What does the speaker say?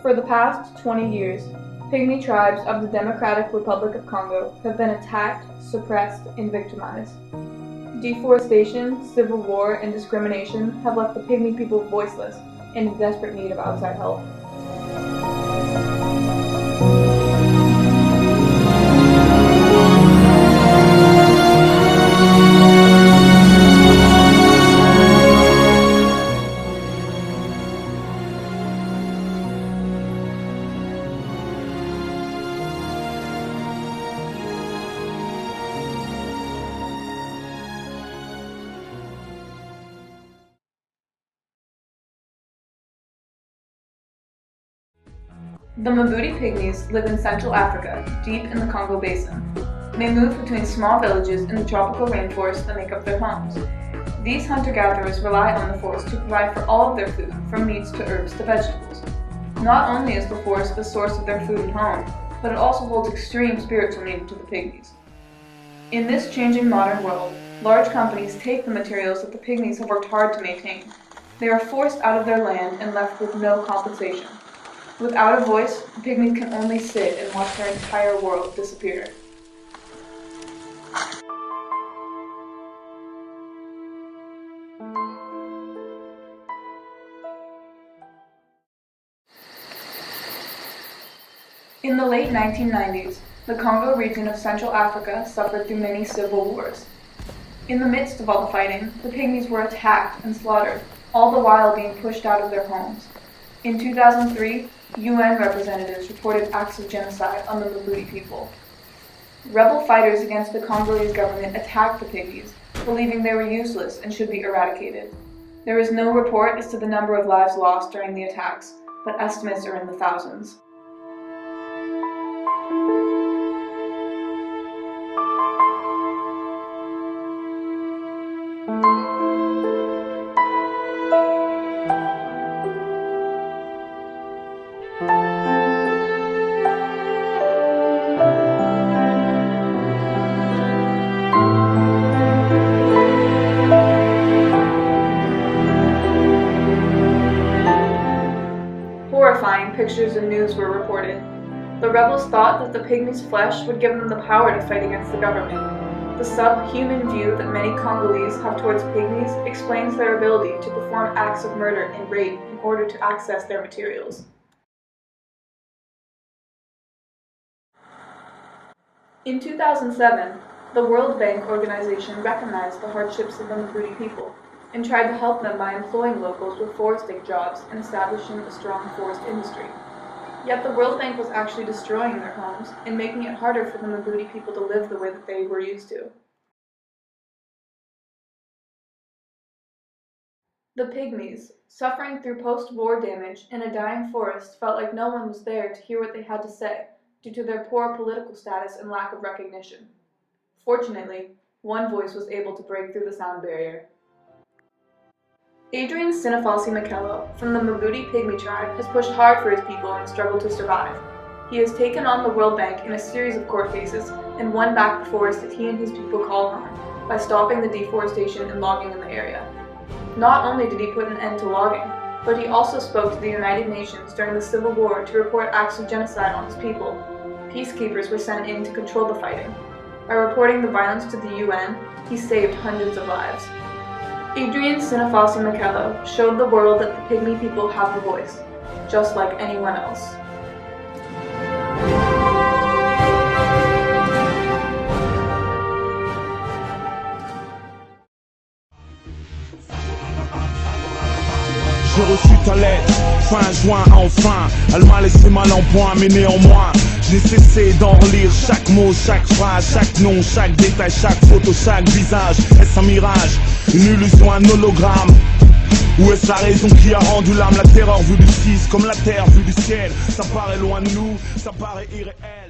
For the past 20 years, pygmy tribes of the Democratic Republic of Congo have been attacked, suppressed, and victimized. Deforestation, civil war, and discrimination have left the pygmy people voiceless and in desperate need of outside help. The Mbuti pygmies live in Central Africa, deep in the Congo Basin. They move between small villages in the tropical rainforest that make up their homes. These hunter-gatherers rely on the forest to provide for all of their food, from meats to herbs to vegetables. Not only is the forest the source of their food and home, but it also holds extreme spiritual meaning to the pygmies. In this changing modern world, large companies take the materials that the pygmies have worked hard to maintain. They are forced out of their land and left with no compensation. Without a voice, the pygmies can only sit and watch their entire world disappear. In the late 1990s, the Congo region of Central Africa suffered through many civil wars. In the midst of all the fighting, the pygmies were attacked and slaughtered, all the while being pushed out of their homes. In 2003, UN representatives reported acts of genocide on the Mbuti people. Rebel fighters against the Congolese government attacked the pygmies, believing they were useless and should be eradicated. There is no report as to the number of lives lost during the attacks, but estimates are in the thousands. Horrifying pictures and news were reported. The rebels thought that the pygmies' flesh would give them the power to fight against the government. The subhuman view that many Congolese have towards pygmies explains their ability to perform acts of murder and rape in order to access their materials. In 2007, the World Bank organization recognized the hardships of the Mbuti people and tried to help them by employing locals with foresting jobs and establishing a strong forest industry. Yet the World Bank was actually destroying their homes and making it harder for the Mbuti people to live the way that they were used to. The pygmies, suffering through post-war damage in a dying forest, felt like no one was there to hear what they had to say due to their poor political status and lack of recognition. Fortunately, one voice was able to break through the sound barrier. Adrien Sinafasi Makelo from the Mbuti pygmy tribe has pushed hard for his people in the struggle to survive. He has taken on the World Bank in a series of court cases and won back the forest that he and his people call home by stopping the deforestation and logging in the area. Not only did he put an end to logging, but he also spoke to the United Nations during the Civil War to report acts of genocide on his people. Peacekeepers were sent in to control the fighting. By reporting the violence to the UN, he saved hundreds of lives. Adrien Sinafasi Makelo showed the world that the pygmy people have a voice, just like anyone else. J'ai reçu ta lettre, fin juin enfin. Elle m'a laissé mal en point, mais néanmoins j'ai cessé d'en relire chaque mot, chaque phrase, chaque nom, chaque détail, chaque photo, chaque visage. Est-ce un mirage, une illusion, un hologramme? Ou est-ce la raison qui a rendu l'âme? La terreur vue du 6 comme la terre vue du ciel. Ça paraît loin de nous, ça paraît irréel.